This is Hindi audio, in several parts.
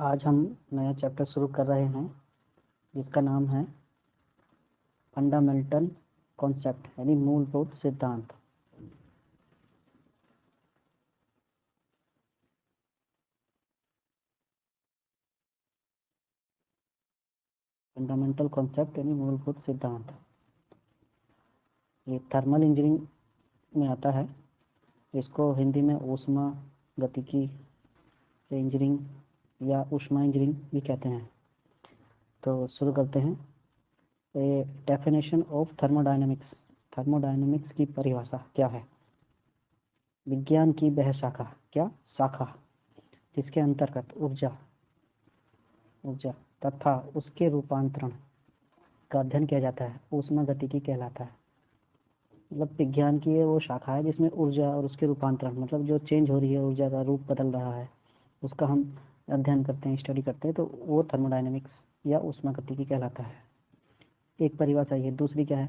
आज हम नया चैप्टर शुरू कर रहे हैं जिसका नाम है फंडामेंटल कॉन्सेप्ट यानी मूलभूत सिद्धांत। फंडामेंटल कॉन्सेप्ट यानी मूलभूत सिद्धांत ये थर्मल इंजीनियरिंग में आता है। इसको हिंदी में ऊष्मा गतिकी इंजीनियरिंग या ऊष्मा इंजीनियरिंग भी कहते हैं। तो शुरू करते हैं। A definition of thermodynamics. Thermodynamics की परिभाषा क्या है? विज्ञान की वह शाखा, क्या शाखा, जिसके अंतर्गत ऊर्जा तथा उसके रूपांतरण का अध्ययन किया जाता है, ऊष्मा गतिकी कहलाता है। मतलब विज्ञान की वो शाखा है जिसमें ऊर्जा और उसके रूपांतरण, मतलब जो चेंज हो रही है, ऊर्जा का रूप बदल रहा है, उसका हम अध्ययन करते हैं, स्टडी करते हैं, तो वो थर्मोडायनेमिक्स या ऊष्मा गतिकी कहलाता है। एक परिभाषा ये। दूसरी क्या है?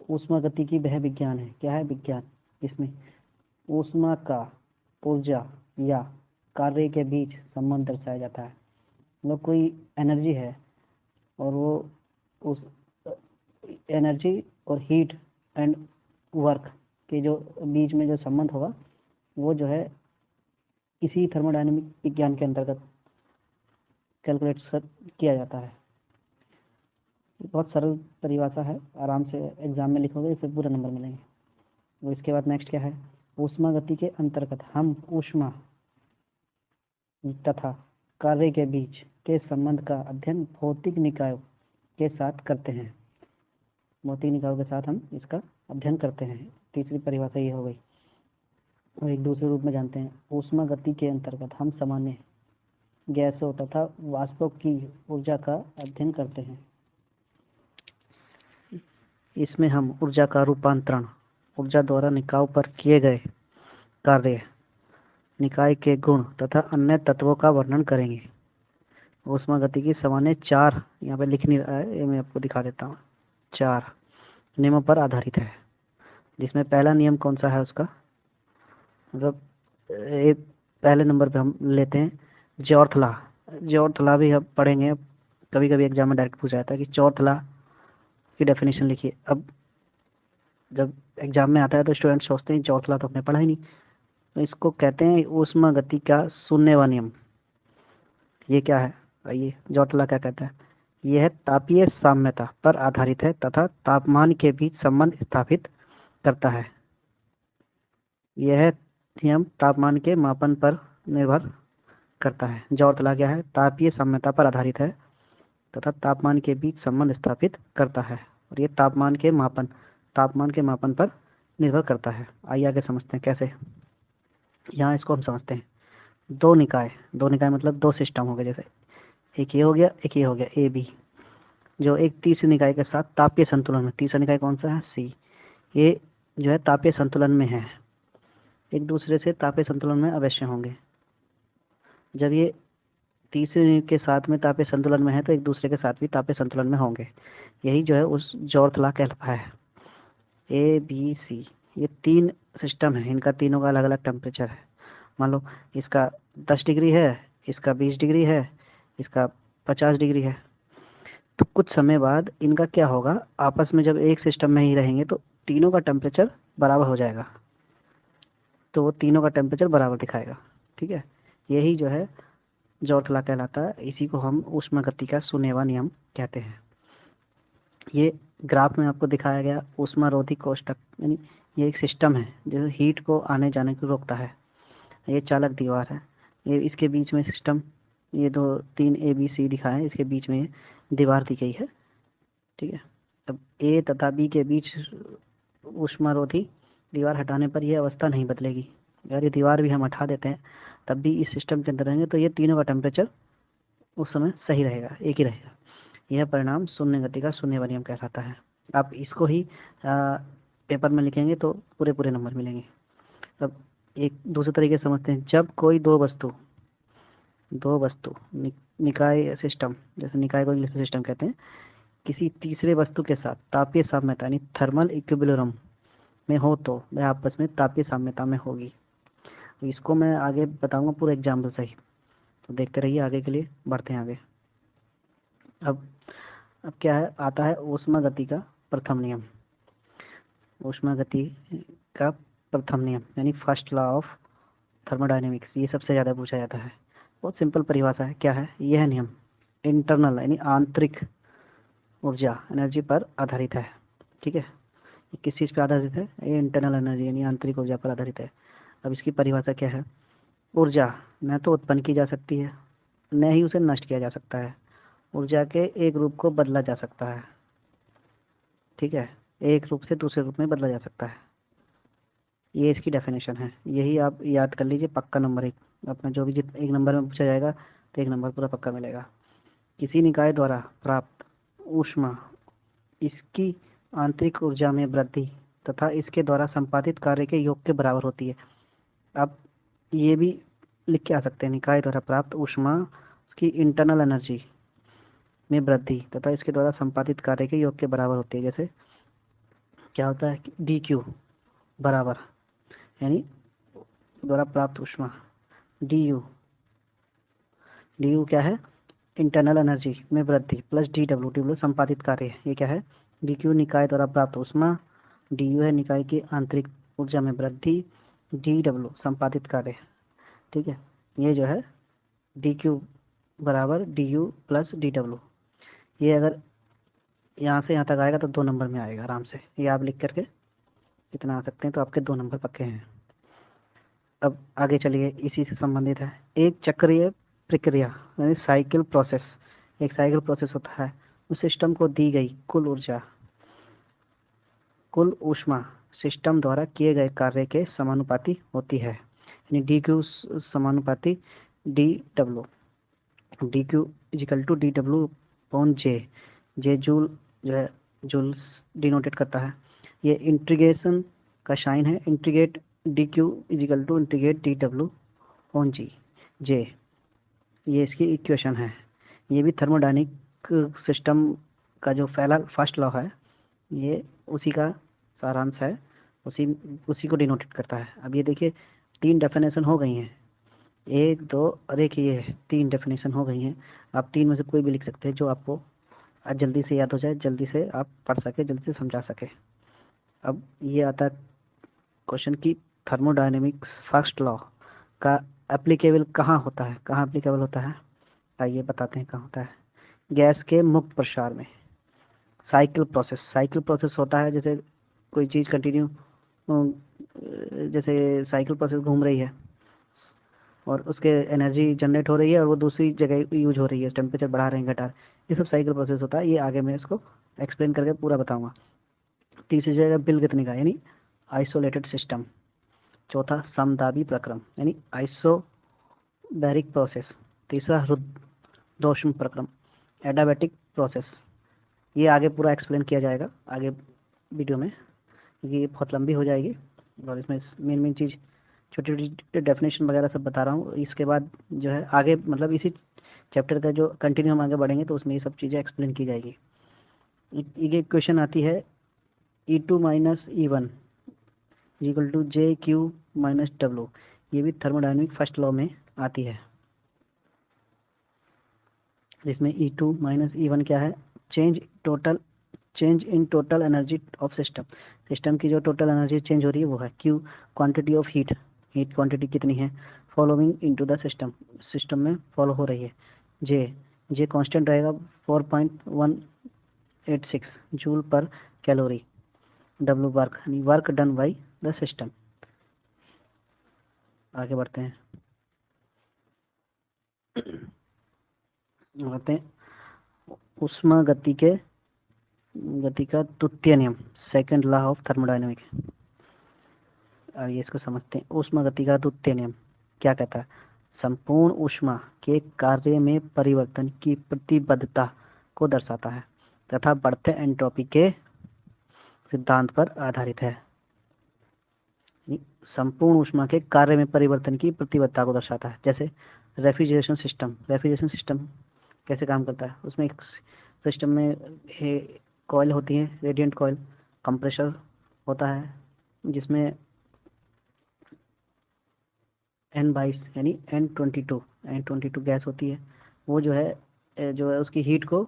ऊष्मा गतिकी वह विज्ञान है। क्या है? विज्ञान। इसमें ऊष्मा का ऊर्जा या कार्य के बीच संबंध दर्शाया जाता है। मतलब कोई एनर्जी है और वो उस एनर्जी और हीट एंड वर्क के जो बीच में जो संबंध होगा वो जो है इसी थर्मोडायनेमिक विज्ञान के अंतर्गत कैलकुलेट किया जाता है। बहुत सरल परिभाषा है, आराम से एग्जाम में लिखोगे इससे पूरे नंबर मिलेंगे। तो इसके बाद नेक्स्ट क्या है? ऊष्मा गति के अंतर्गत हम ऊष्मा तथा कार्य के बीच के संबंध का अध्ययन भौतिक निकायों के साथ करते हैं। भौतिक निकायों के साथ हम इसका अध्ययन करते हैं। तीसरी परिभाषा ये हो गई। और एक दूसरे रूप में जानते हैं। ऊष्मा गति के अंतर्गत हम सामान्य गैसों तथा वाष्पों की ऊर्जा का अध्ययन करते हैं। इसमें हम ऊर्जा का रूपांतरण, ऊर्जा द्वारा निकाय पर किए गए कार्य, निकाय के गुण तथा अन्य तत्वों का वर्णन करेंगे। ऊष्मा गति की सामान्य 4, यहाँ पे लिख नहीं रहा है, ये मैं आपको दिखा देता हूँ, 4 नियमों पर आधारित है। जिसमें पहला नियम कौन सा है उसका, मतलब एक पहले नंबर पे हम लेते हैं जॉर्थ लॉ। जॉर्थ लॉ भी हम पढ़ेंगे, कभी कभी एग्जाम में डायरेक्ट पूछा जाता है कि जॉर्थ लॉ की डेफिनेशन लिखिए। अब जब एग्जाम में आता है तो स्टूडेंट सोचते हैं जॉर्थ लॉ तो हमने पढ़ा ही नहीं, तो इसको कहते हैं ऊष्मा गति का शून्यवा नियम। ये क्या है? आइए, जॉर्थ लॉ क्या कहता है? यह है तापीय साम्यता पर आधारित है तथा तापमान के बीच संबंध स्थापित करता है। यह नियम तापमान के मापन पर निर्भर करता है। जॉर्थ लॉ क्या है? तापीय साम्यता पर आधारित है तथा तापमान के बीच संबंध स्थापित करता है, और ये तापमान के मापन पर निर्भर करता है। आइए आगे समझते हैं कैसे। यहाँ इसको हम समझते हैं दो निकाय मतलब दो सिस्टम हो गए, जैसे एक ये हो गया, एक ये हो गया, ए बी, जो एक तीसरे निकाय के साथ तापीय संतुलन में। तीसरा निकाय कौन सा है? सी। ये जो है तापीय संतुलन में है, एक दूसरे से तापीय संतुलन में अवश्य होंगे। जब ये तीसरे के साथ में तापीय संतुलन में है तो एक दूसरे के साथ भी तापीय संतुलन में होंगे। यही जो है उस जॉर्थ लॉ कहलाता है। ए बी सी, ये 3 सिस्टम है, इनका तीनों का अलग अलग टेम्परेचर है। मान लो इसका 10 डिग्री है, इसका 20 डिग्री है, इसका 50 डिग्री है। तो कुछ समय बाद इनका क्या होगा, आपस में जब एक सिस्टम में ही रहेंगे तो तीनों का टेम्परेचर बराबर हो जाएगा, तो वो तीनों का टेम्परेचर बराबर दिखाएगा। ठीक है, यही जो है जॉर्थ लॉ कहलाता है। इसी को हम ऊष्मा गति का शून्यवा नियम कहते हैं। ये ग्राफ में आपको दिखाया गया ऊष्मारोधी कोष्ठक, यानी ये एक सिस्टम है जो हीट को आने जाने को रोकता है। ये चालक दीवार है, ये इसके बीच में सिस्टम, ये 2-3 ABC दिखाए हैं, इसके बीच में दीवार दी गई है। ठीक है, अब ए तथा बी के बीच ऊष्मारोधी दीवार हटाने पर यह अवस्था नहीं बदलेगी। अगर ये दीवार भी हम हटा देते हैं तब भी इस सिस्टम के अंदर रहेंगे तो ये तीनों का टेम्परेचर उस समय सही रहेगा, एक ही रहेगा। यह परिणाम शून्य गति का शून्यवा नियम कहलाता है। आप इसको ही पेपर में लिखेंगे तो पूरे नंबर मिलेंगे। अब एक दूसरे तरीके से समझते हैं। जब कोई दो वस्तु निकाय सिस्टम, जैसे निकाय को इंग्लिश में सिस्टम कहते हैं, किसी तीसरे वस्तु के साथ तापीय साम्यता यानी थर्मल इक्विलिब्रियम में हो तो वह आपस में तापीय साम्यता में होगी। इसको मैं आगे बताऊंगा पूरे एग्जाम्पल सही। तो देखते रहिए, आगे के लिए बढ़ते हैं आगे। अब क्या है, आता है ऊष्मा गति का प्रथम नियम। ऊष्मा गति का प्रथम नियम यानी फर्स्ट लॉ ऑफ थर्मोडायनेमिक्स, ये सबसे ज़्यादा पूछा जाता है। बहुत सिंपल परिभाषा है। क्या है यह नियम? इंटरनल यानी आंतरिक ऊर्जा एनर्जी पर आधारित है। ठीक है, ये किस चीज़ पर आधारित है? ये इंटरनल एनर्जी यानी आंतरिक ऊर्जा पर आधारित है। अब इसकी परिभाषा क्या है? ऊर्जा न तो उत्पन्न की जा सकती है, न ही उसे नष्ट किया जा सकता है। ऊर्जा के एक रूप को बदला जा सकता है। ठीक है, एक रूप से दूसरे रूप में बदला जा सकता है। ये इसकी डेफिनेशन है। यही आप याद कर लीजिए, पक्का नंबर एक अपना जो भी एक नंबर में पूछा जाएगा तो एक नंबर पूरा पक्का मिलेगा। किसी निकाय द्वारा प्राप्त ऊष्मा इसकी आंतरिक ऊर्जा में वृद्धि तथा इसके द्वारा संपादित कार्य के योग के बराबर होती है। आप ये भी लिख के आ सकते हैं, निकाय द्वारा प्राप्त ऊष्मा की इंटरनल एनर्जी में वृद्धि तथा इसके द्वारा संपादित कार्य के योग के बराबर होती है। जैसे क्या होता है कि डी क्यू बराबर यानी द्वारा प्राप्त ऊष्मा डी यू क्या है? इंटरनल एनर्जी में वृद्धि प्लस डी डब्ल्यू संपादित कार्य। ये क्या है? डी क्यू निकाय द्वारा प्राप्त ऊष्मा, डी यू है निकाय की आंतरिक ऊर्जा में वृद्धि, डी डब्ल्यू संपादित कार्य। ठीक है, ये जो है डी क्यू बराबर D you plus D W. ये अगर यहाँ से यहाँ तक आएगा तो 2 नंबर में आएगा आराम से। ये आप लिख करके इतना आ सकते हैं तो आपके 2 नंबर पक्के हैं। अब आगे चलिए, इसी से संबंधित है। एक चक्रीय प्रक्रिया यानी साइकिल प्रोसेस, एक साइकिल प्रोसेस होता है। उस सिस्टम को दी गई कुल ऊर्जा, कुल ऊष्मा सिस्टम द्वारा किए गए कार्य के समानुपाती होती है। यानी डी क्यू समानुपाती D W, D Q is equal to D W upon J. J joule जो है, जूल डिनोटेट करता है। ये इंटीग्रेशन का साइन है, integrate D Q is equal to integrate D W on G J. ये इसकी इक्वेशन है। ये भी थर्मोडायनिक सिस्टम का जो फर्स्ट लॉ है, ये उसी का सारांश है, उसी को डिनोटेट करता है। अब ये देखिए 3 डेफिनेशन हो गई हैं, 1 2 और एक ये है, 3 डेफिनेशन हो गई हैं। आप 3 में से कोई भी लिख सकते हैं जो आपको आज जल्दी से याद हो जाए, जल्दी से आप पढ़ सके, जल्दी से समझा सके। अब ये आता है क्वेश्चन की थर्मोडायनेमिक्स फर्स्ट लॉ का एप्लीकेबल कहाँ होता है? कहाँ एप्लीकेबल होता है? आइए बताते हैं कहाँ होता है। गैस के मुक्त प्रसार में। साइकिल प्रोसेस होता है, जैसे कोई चीज़ कंटिन्यू, जैसे साइकिल प्रोसेस घूम रही है और उसके एनर्जी जनरेट हो रही है और वो दूसरी जगह यूज हो रही है, टेम्परेचर बढ़ा रहे हैं घटा रहे, ये सब साइकिल प्रोसेस होता है। ये आगे मैं इसको एक्सप्लेन करके पूरा बताऊंगा। तीसरी जगह बिलगतनिका यानी आइसोलेटेड सिस्टम। चौथा समदाबी प्रक्रम यानी आइसोबैरिक प्रोसेस। तीसरा हृदयोष्म प्रक्रम एडाबैटिक प्रोसेस। ये आगे पूरा एक्सप्लेन किया जाएगा आगे वीडियो में, क्योंकि ये बहुत लंबी हो जाएगी और इसमें मेन चीज़ छोटी छोटी डेफिनेशन वगैरह सब बता रहा हूँ। इसके बाद जो है आगे मतलब इसी चैप्टर का जो कंटिन्यू हम आगे बढ़ेंगे तो उसमें ये सब चीज़ें एक्सप्लेन की जाएगी। ये क्वेश्चन आती है E2 minus E1 equal to J Q minus W. ये भी थर्मोडायनेमिक फर्स्ट लॉ में आती है, जिसमें E2 माइनस E1 क्या है? Change in total energy of system की जो टोटल एनर्जी चेंज हो रही है वो है Q quantity of heat quantity कितनी है फॉलोइंग इनटू द सिस्टम में फॉलो हो रही है। जे कांस्टेंट रहेगा 4.186 joule per calorie. W work यानी work done by the system. आगे बढ़ते हैं, ऊष्मा गति का द्वितीय नियम, सेकंड लॉ ऑफ थर्मोडायनेमिक्स। आइए इसको समझते हैं। ऊष्मा गति का द्वितीय नियम क्या कहता है? संपूर्ण ऊष्मा के कार्य में परिवर्तन की प्रतिबद्धता को दर्शाता है तथा बढ़ते एंट्रोपी के सिद्धांत पर आधारित है। संपूर्ण ऊष्मा के कार्य में परिवर्तन की प्रतिबद्धता को दर्शाता है। जैसे रेफ्रिजरेशन सिस्टम कैसे काम करता है? उसमें एक सिस्टम में कॉइल होती है, रेडिएंट कॉइल, कंप्रेसर होता है जिसमें N22 यानी N22 N22 गैस होती है, वो जो है उसकी हीट को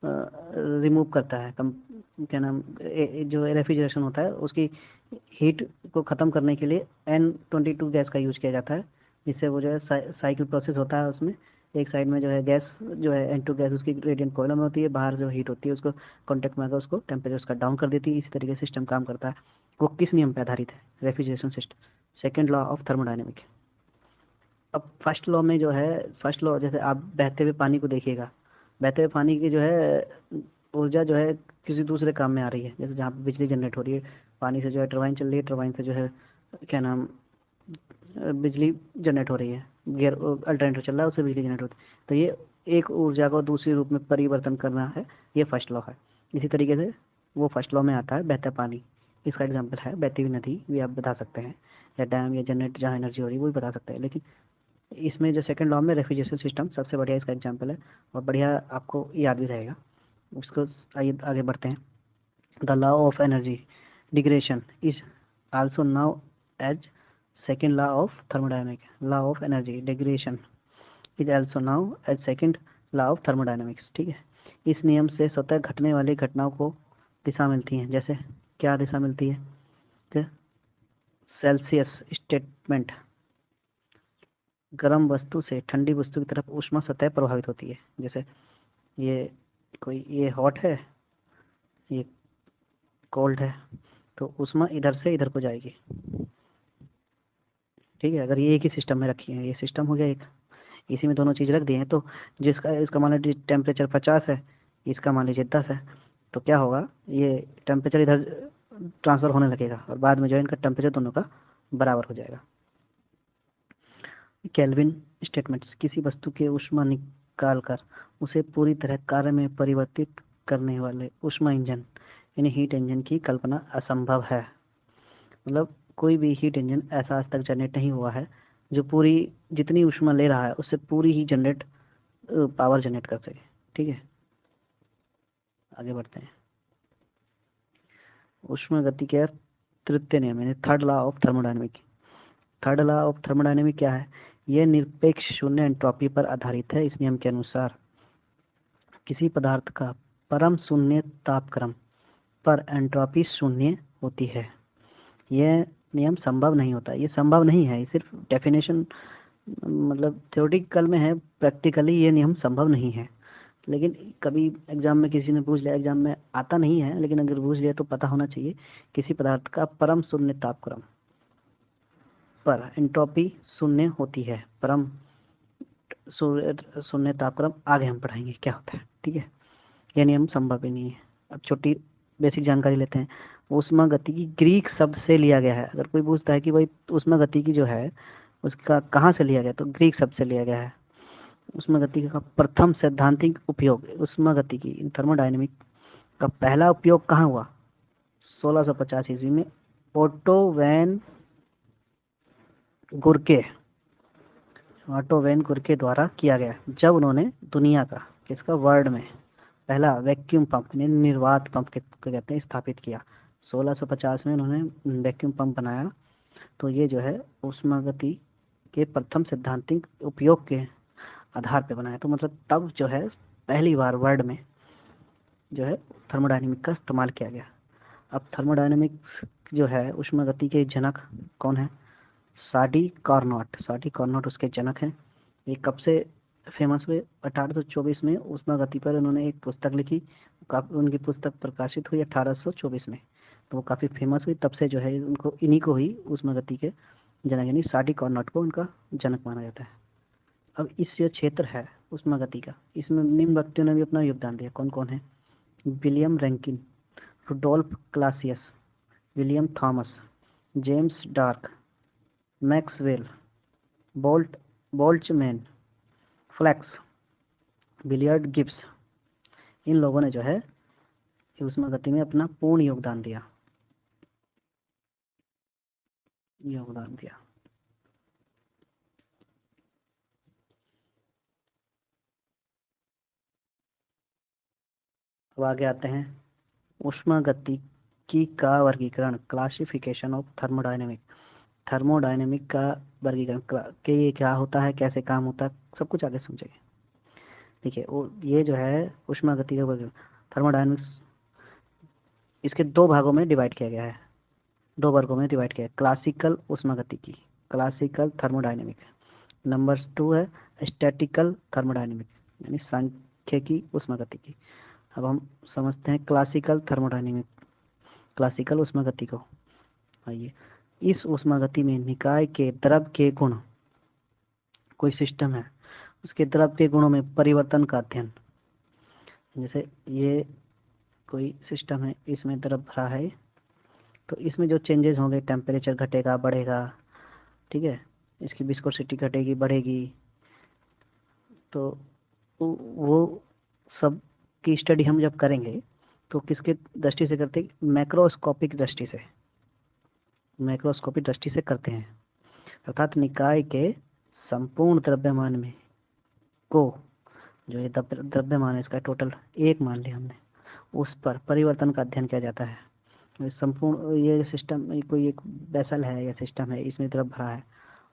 रिमूव करता है, क्या नाम, जो रेफ्रिजरेशन होता है उसकी हीट को ख़त्म करने के लिए N22 गैस का यूज किया जाता है, जिससे वो जो है साइकिल प्रोसेस होता है उसमें। एक साइड में जो है गैस जो है N2 गैस उसकी रेडियंट कॉइल में होती है, बाहर जो हीट होती है उसको कॉन्टेक्ट में आकर उसको टेम्परेचर उसका डाउन कर देती है। इसी तरीके से सिस्टम काम करता है। वो किस नियम पर आधारित है? Refrigeration system, second law of thermodynamic. अब फर्स्ट लॉ में जो है, फर्स्ट लॉ जैसे आप बहते हुए पानी को देखिएगा, बहते हुए पानी की जो है ऊर्जा जो है किसी दूसरे काम में आ रही है, जैसे जहाँ पे बिजली जनरेट हो रही है, पानी से जो है टरबाइन चल रही है, टरबाइन से जो है क्या नाम बिजली जनरेट हो रही है, गियर अल्टरनेटर चल रहा है, उससे बिजली जनरेट होती है। तो ये एक ऊर्जा को दूसरे रूप में परिवर्तन करना है, ये फर्स्ट लॉ है। इसी तरीके से वो फर्स्ट लॉ में आता है बहता पानी, इसका एग्जाम्पल है बहती हुई नदी भी आप बता सकते हैं, या डैम या जनरेट जहाँ एनर्जी हो रही है वो भी बता सकते हैं। लेकिन इसमें जो सेकंड लॉ में रेफ्रिजरेशन सिस्टम सबसे बढ़िया इसका एग्जाम्पल है, और बढ़िया आपको याद भी रहेगा उसको। आइए आगे बढ़ते हैं। The law of energy degradation is also known as second law of thermodynamics. Law of energy degradation is also now as second law of thermodynamics. ठीक है, इस नियम से स्वतः घटने वाली घटनाओं को दिशा मिलती है। जैसे क्या दिशा मिलती है? तो सेल्सियस स्टेटमेंट, गर्म वस्तु से ठंडी वस्तु की तरफ ऊष्मा सतह प्रभावित होती है। जैसे ये हॉट है, ये कोल्ड है, तो ऊष्मा इधर से इधर को जाएगी। ठीक है, अगर ये एक ही सिस्टम में रखी है, ये सिस्टम हो गया एक, इसी में दोनों चीज़ रख दिए हैं, तो इसका मान लीजिए टेम्परेचर 50 है, इसका मान लीजिए 10 है, तो क्या होगा, ये टेम्परेचर इधर ट्रांसफ़र होने लगेगा और बाद में जो है इनका टेम्परेचर दोनों का बराबर हो जाएगा। केल्विन स्टेटमेंट्स, किसी वस्तु के ऊष्मा निकाल कर उसे पूरी तरह कार्य में परिवर्तित करने वाले ऊष्मा इंजन यानी हीट इंजन की कल्पना असंभव है। मतलब कोई भी हीट इंजन ऐसा आज तक जनरेट नहीं हुआ है जो पूरी जितनी ऊष्मा ले रहा है उससे पूरी ही पावर जनरेट कर सके। ठीक है, आगे बढ़ते हैं। ऊष्मा गति के तृतीय नियम यानी third law of thermodynamic. Third law of thermodynamic क्या है? यह निरपेक्ष शून्य एंट्रोपी पर आधारित है। इस नियम के अनुसार किसी पदार्थ का परम शून्य तापक्रम पर एंट्रोपी शून्य होती है। यह नियम संभव नहीं होता, ये संभव नहीं है, ये सिर्फ डेफिनेशन मतलब थ्योरेटिकल में है, प्रैक्टिकली ये नियम संभव नहीं है। लेकिन कभी एग्जाम में किसी ने पूछ लिया, एग्जाम में आता नहीं है लेकिन अगर पूछ लिया तो पता होना चाहिए, किसी पदार्थ का परम शून्य तापक्रम पर एंट्रोपी शून्य होती है। परम शून्य तापक्रम आगे हम पढ़ाएंगे क्या होता है। ठीक है, यह नियम संभव ही नहीं है। अब छोटी बेसिक जानकारी लेते हैं। ऊष्मा गति की ग्रीक शब्द से लिया गया है। अगर कोई पूछता है कि भाई ऊष्मा गति की जो है उसका कहाँ से लिया गया, तो ग्रीक शब्द से लिया गया है। ऊष्मा गति का प्रथम सैद्धांतिक उपयोग, ऊष्मा गति की थर्मोडायनेमिक का पहला उपयोग कहाँ हुआ? 1650 ईस्वी में ओटो वैन गुरके द्वारा किया गया, जब उन्होंने दुनिया का किसका वर्ल्ड में पहला वैक्यूम पंप निर्वात पंप के कहते हैं स्थापित किया। 1650 में उन्होंने वैक्यूम पंप बनाया। तो ये जो है ऊष्मा गति के प्रथम सैद्धांतिक उपयोग के आधार पे बनाया। तो मतलब तब जो है पहली बार वर्ल्ड में जो है थर्मोडायनेमिक का इस्तेमाल किया गया। अब थर्मोडायनेमिक जो है ऊष्मा गति के जनक कौन है? साडी कार्नोट उसके जनक हैं। ये कब से फेमस हुए? 1824 में ऊष्मा गति पर उन्होंने एक पुस्तक लिखी, उनकी पुस्तक प्रकाशित हुई 1824 में, तो वो काफ़ी फेमस हुई। तब से जो है उनको इन्हीं को ही ऊष्मा गति के जनक यानी साडी कार्नोट को उनका जनक माना जाता है। अब इस जो क्षेत्र है ऊष्मा गति का, इसमें निम्न व्यक्तियों ने भी अपना योगदान दिया। कौन कौन है? William Rankine, Rudolf Clausius, William Thomson, James Clerk, Maxwell, Boltzmann, फ्लैक्स, बिलियर्ड गिब्स, इन लोगों ने जो है ऊष्मा गति में अपना पूर्ण योगदान दिया। अब आगे आते हैं ऊष्मा गतिकी का वर्गीकरण, क्लासिफिकेशन ऑफ थर्मोडायनेमिक। थर्मोडायनेमिक का वर्गीकरण कि ये क्या होता है, कैसे काम होता है, सब कुछ आगे समझेंगे। ठीक है, वो ये जो है ऊष्मागतिकी का वर्गीकरण, थर्मोडायनेमिक्स, इसके दो भागों में डिवाइड किया गया है, दो वर्गों में डिवाइड किया है। क्लासिकल ऊष्मागतिकी, क्लासिकल थर्मोडायनेमिक। नंबर 2 है स्टैटिकल थर्मोडायनेमिक, यानी सांख्यिकी ऊष्मागतिकी। अब हम समझते हैं क्लासिकल थर्मोडायनेमिक, क्लासिकल ऊष्मागति को। आइए, इस ऊष्मागति में निकाय के द्रव के गुण, कोई सिस्टम है उसके द्रव के गुणों में परिवर्तन का अध्ययन। जैसे ये कोई सिस्टम है, इसमें द्रव भरा है, तो इसमें जो चेंजेस होंगे, टेम्परेचर घटेगा बढ़ेगा, ठीक है, इसकी विस्कोसिटी घटेगी बढ़ेगी, तो वो सब की स्टडी हम जब करेंगे तो किसके दृष्टि से करते हैं? मैक्रोस्कोपिक दृष्टि से, मैक्रोस्कोपिक दृष्टि से करते हैं। अर्थात निकाय के संपूर्ण द्रव्यमान में को, जो ये द्रव्यमान है इसका टोटल एक मान लिया हमने, उस पर परिवर्तन का अध्ययन किया जाता है। संपूर्ण ये सिस्टम, कोई एक वेसल है या सिस्टम है, इसमें द्रव भरा है,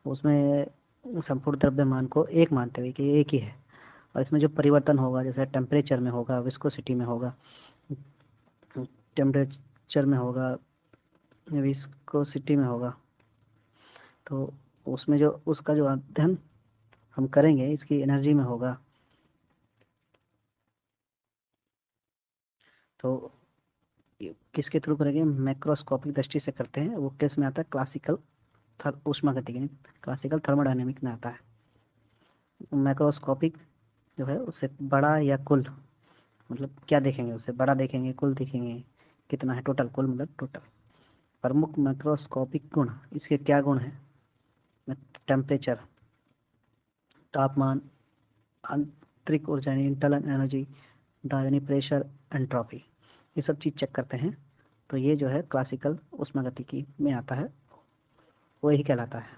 उसमें संपूर्ण द्रव्यमान को एक मानते हुए कि एक ही है, और इसमें जो परिवर्तन होगा, जैसे टेम्परेचर में होगा, विस्कोसिटी में होगा, टेम्परेचर में होगा, विस्कोसिटी में होगा, तो उसमें जो उसका जो अध्ययन हम करेंगे इसकी एनर्जी में होगा। तो किसके थ्रू करेंगे? मैक्रोस्कोपिक दृष्टि से करते हैं। वो किस में आता है? क्लासिकल ऊष्मागतिकी, क्लासिकल थर्मोडायनेमिक में आता है। मैक्रोस्कोपिक जो है उससे बड़ा या कुल, मतलब क्या देखेंगे? उससे बड़ा देखेंगे, कुल देखेंगे, कितना है टोटल, कुल मतलब टोटल। प्रमुख मैक्रोस्कोपिक गुण, इसके क्या गुण है? टेम्परेचर, तापमान, आंतरिक ऊर्जा यानी इंटरनल एनर्जी, यानी प्रेशर, एंट्रोपी, ये सब चीज़ चेक करते हैं। तो ये जो है क्लासिकल ऊष्मागतिकी में आता है, वो यही कहलाता है।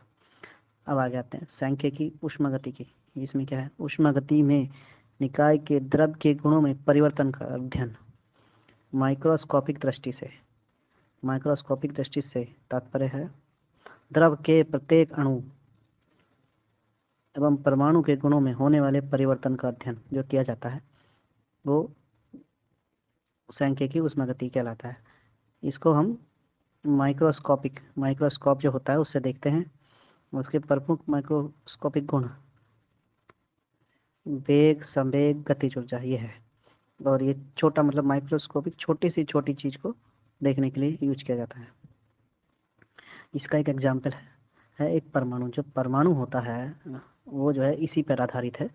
अब आगे आते हैं सांख्यिकी ऊष्मागतिकी। इसमें क्या है? ऊष्मागति में निकाय के द्रव के गुणों में परिवर्तन का अध्ययन माइक्रोस्कोपिक दृष्टि से। माइक्रोस्कोपिक दृष्टि से तात्पर्य है द्रव के प्रत्येक अणु एवं परमाणु के गुणों में होने वाले परिवर्तन का अध्ययन जो किया जाता है वो सांख्यिकी ऊष्मागतिकी कहलाता है। इसको हम माइक्रोस्कोप जो होता है उससे देखते हैं। उसके प्रमुख माइक्रोस्कोपिक गुण वेग, संवेग, गतिज ऊर्जा, ये है। और ये छोटा मतलब माइक्रोस्कोपिक, छोटी सी छोटी चीज को देखने के लिए यूज किया जाता है। इसका एक एग्जाम्पल है एक परमाणु। जो परमाणु होता है वो जो है इसी पर आधारित है,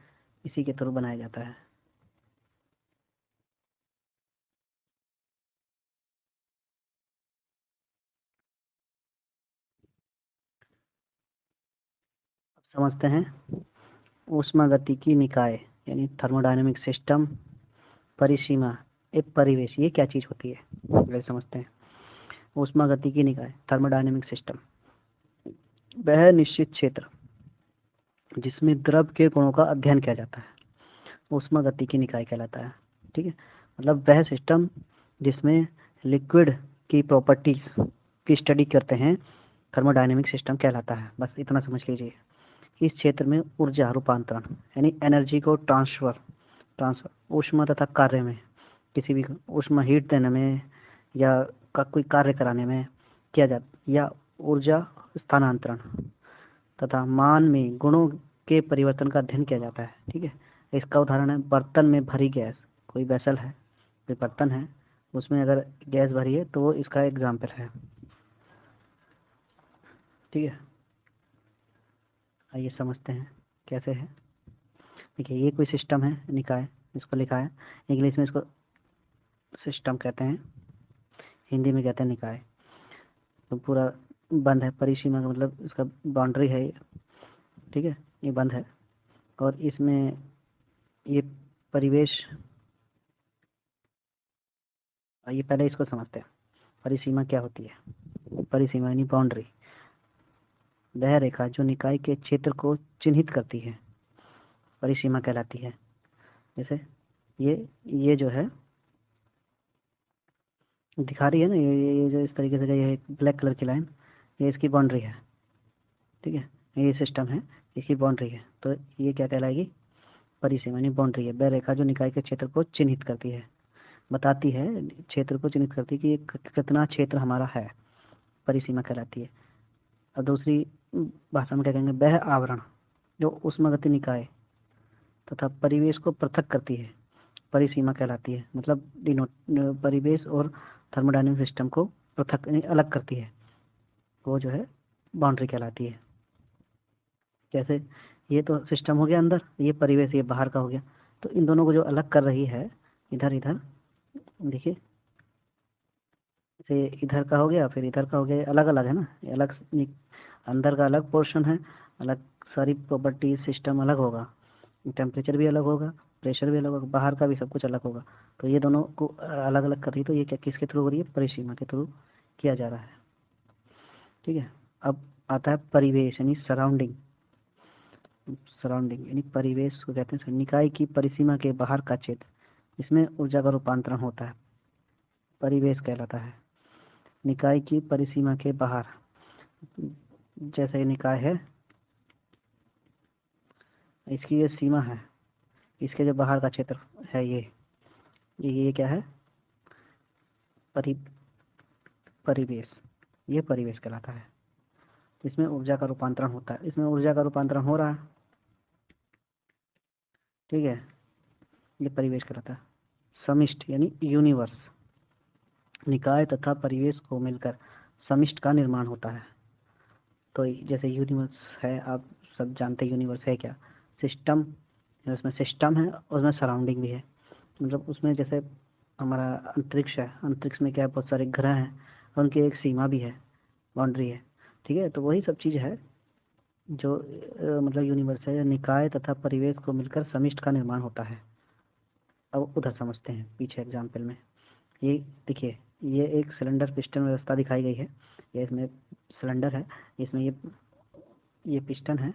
इसी के थ्रू बनाया जाता है। समझते हैं ऊष्मागतिकी निकाय यानी थर्मोडायनेमिक सिस्टम, परिसीमा, एक परिवेश, ये क्या चीज होती है पहले समझते हैं। ऊष्मागतिकी निकाय थर्मोडायनेमिक सिस्टम वह निश्चित क्षेत्र जिसमें द्रव के गुणों का अध्ययन किया जाता है, ऊष्मागतिकी निकाय कहलाता है। ठीक है, मतलब वह सिस्टम जिसमें लिक्विड की प्रॉपर्टीज की स्टडी करते हैं, थर्मोडायनेमिक सिस्टम कहलाता है। बस इतना समझ लीजिए। इस क्षेत्र में ऊर्जा रूपांतरण यानी एनर्जी को ट्रांसफर ऊष्मा तथा कार्य में, किसी भी ऊष्मा हीट देने में या कोई कार्य कराने में किया जाता, या ऊर्जा स्थानांतरण तथा मान में गुणों के परिवर्तन का अध्ययन किया जाता है। ठीक है, इसका उदाहरण है बर्तन में भरी गैस। कोई वेसल है, कोई बर्तन है, उसमें अगर गैस भरी है तो वो इसका एग्जाम्पल है। ठीक है, आइए समझते हैं कैसे है। देखिए, ये कोई सिस्टम है, निकाय, इसको लिखा है इंग्लिश में, इसको सिस्टम कहते हैं, हिंदी में कहते हैं निकाय। तो पूरा बंद है, परिसीमा का मतलब इसका बाउंड्री है। ठीक है, ये बंद है और इसमें ये परिवेश, ये पहले इसको समझते हैं। परिसीमा क्या होती है? परिसीमा यानी बाउंड्री, वह रेखा जो निकाय के क्षेत्र को चिन्हित करती है, परिसीमा कहलाती है। जैसे ये जो है दिखा रही है ना, ये जो इस तरीके से, ये ब्लैक कलर की लाइन, ये इसकी बाउंड्री है। ठीक है, ये सिस्टम है, इसकी बाउंड्री है, तो ये क्या कहलाएगी, परिसीमा यानी बाउंड्री है। वह रेखा जो निकाय के क्षेत्र को चिन्हित करती है, बताती है, क्षेत्र को चिन्हित करती है कि कितना क्षेत्र हमारा है, परिसीमा कहलाती है। और दूसरी भाषा में क्या कहेंगे, वह आवरण जो उष्मागतिकी निकाय तथा परिवेश को पृथक करती है, परिसीमा कहलाती है। मतलब परिवेश और थर्मोडायनेमिक सिस्टम को पृथक यानी अलग करती है, वो जो है बाउंड्री कहलाती है। जैसे ये तो सिस्टम हो गया अंदर, ये परिवेश ये बाहर का हो गया, तो इन दोनों को जो अलग कर रही है इधर इधर, देखिए जैसे इधर का हो गया फिर इधर का हो गया, अलग अलग है ना, ये अलग, अंदर का अलग पोर्शन है, अलग सारी प्रॉपर्टी सिस्टम अलग होगा, टेम्परेचर भी अलग होगा, प्रेशर भी अलग होगा, बाहर का भी सब कुछ अलग होगा। तो ये दोनों को अलग अलग कर रही है, तो ये क्या किसके थ्रू हो रही है, परिसीमा के थ्रू किया जा रहा है। ठीक है, अब आता है परिवेश यानी सराउंडिंग। सराउंडिंग यानी परिवेश को कहते हैं निकाय की परिसीमा के बाहर का क्षेत्र, इसमें ऊर्जा का रूपांतरण होता है, परिवेश कहलाता है। निकाय की परिसीमा के बाहर, जैसे निकाय है, इसकी ये सीमा है, इसके जो बाहर का क्षेत्र है ये क्या है, परिवेश, ये परिवेश कहलाता है। इसमें ऊर्जा का रूपांतरण होता है, इसमें ऊर्जा का रूपांतरण हो रहा है। ठीक है, ये परिवेश कहलाता है। समिष्ट यानी यूनिवर्स, निकाय तथा परिवेश को मिलकर समिष्ट का निर्माण होता है। तो जैसे यूनिवर्स है, आप सब जानते हैं यूनिवर्स है क्या, सिस्टम, उसमें सिस्टम है और उसमें सराउंडिंग भी है। मतलब उसमें जैसे हमारा अंतरिक्ष है, अंतरिक्ष में क्या है, बहुत सारे ग्रह हैं और उनकी एक सीमा भी है, बाउंड्री है। ठीक है, तो वही सब चीज़ है जो मतलब यूनिवर्स है, निकाय तथा परिवेश को मिलकर समिष्ट का निर्माण होता है। अब उधर समझते हैं पीछे एग्जाम्पल में। ये देखिए, ये एक सिलेंडर पिस्टन व्यवस्था दिखाई गई है, ये इसमें सिलेंडर है, इसमें ये पिस्टन है,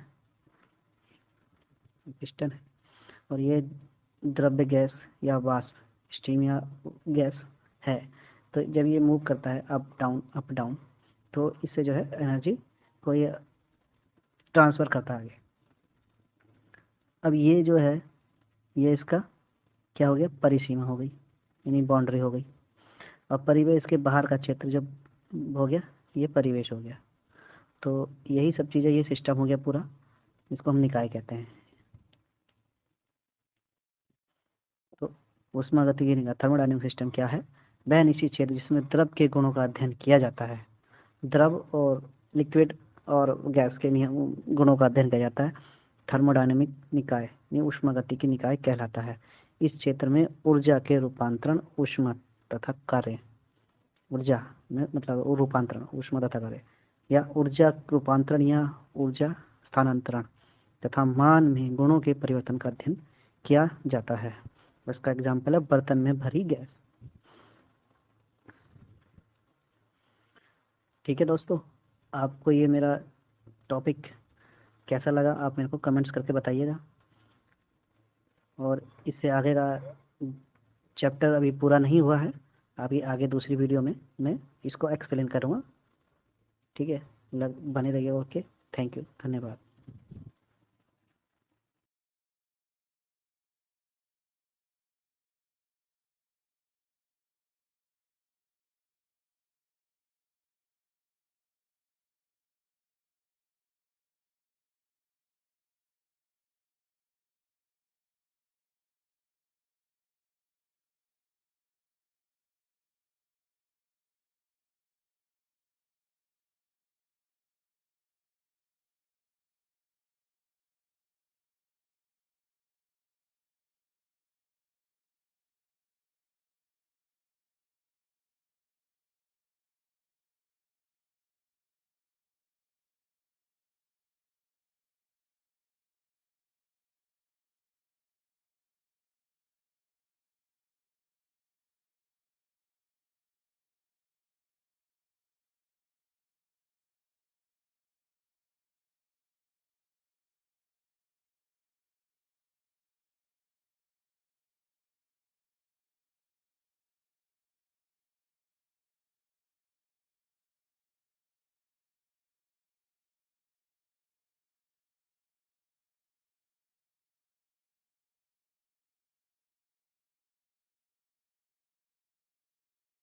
और ये द्रव्य गैस या वाष्प, स्टीम या गैस है। तो जब ये मूव करता है अप डाउन, तो इससे जो है एनर्जी को ये ट्रांसफर करता है आगे। अब ये जो है, ये इसका क्या हो गया, परिसीमा हो गई यानी बाउंड्री हो गई। और परिवेश के बाहर का क्षेत्र जब हो गया, ये परिवेश हो गया। तो यही सब चीज़ें, ये सिस्टम हो गया पूरा, इसको हम निकाय कहते हैं। तो ऊष्मागतिकी निकाय थर्मोडायनेमिक सिस्टम क्या है, वह निश्चित क्षेत्र जिसमें द्रव के गुणों का अध्ययन किया जाता है, द्रव और लिक्विड और गैस के गुणों का अध्ययन किया जाता है, थर्मोडायनेमिक निकाय ऊष्मागतिकी निकाय कहलाता है। इस क्षेत्र में ऊर्जा के रूपांतरण, ऊष्मा तथा कार्य, ऊर्जा में मतलब रूपांतरण, ऊष्मा तथा कार्य, या ऊर्जा रूपांतरण या ऊर्जा स्थानांतरण तथा मान में गुणों के परिवर्तन का अध्ययन किया जाता है। उसका एग्जाम्पल है बर्तन में भरी गैस। ठीक है दोस्तों, आपको ये मेरा टॉपिक कैसा लगा, आप मेरे को कमेंट्स करके बताइएगा। और इससे आगे का चैप्टर अभी पूरा नहीं हुआ है, अभी आगे दूसरी वीडियो में मैं इसको एक्सप्लेन करूँगा। ठीक है, बने रहिए। ओके, थैंक यू, धन्यवाद।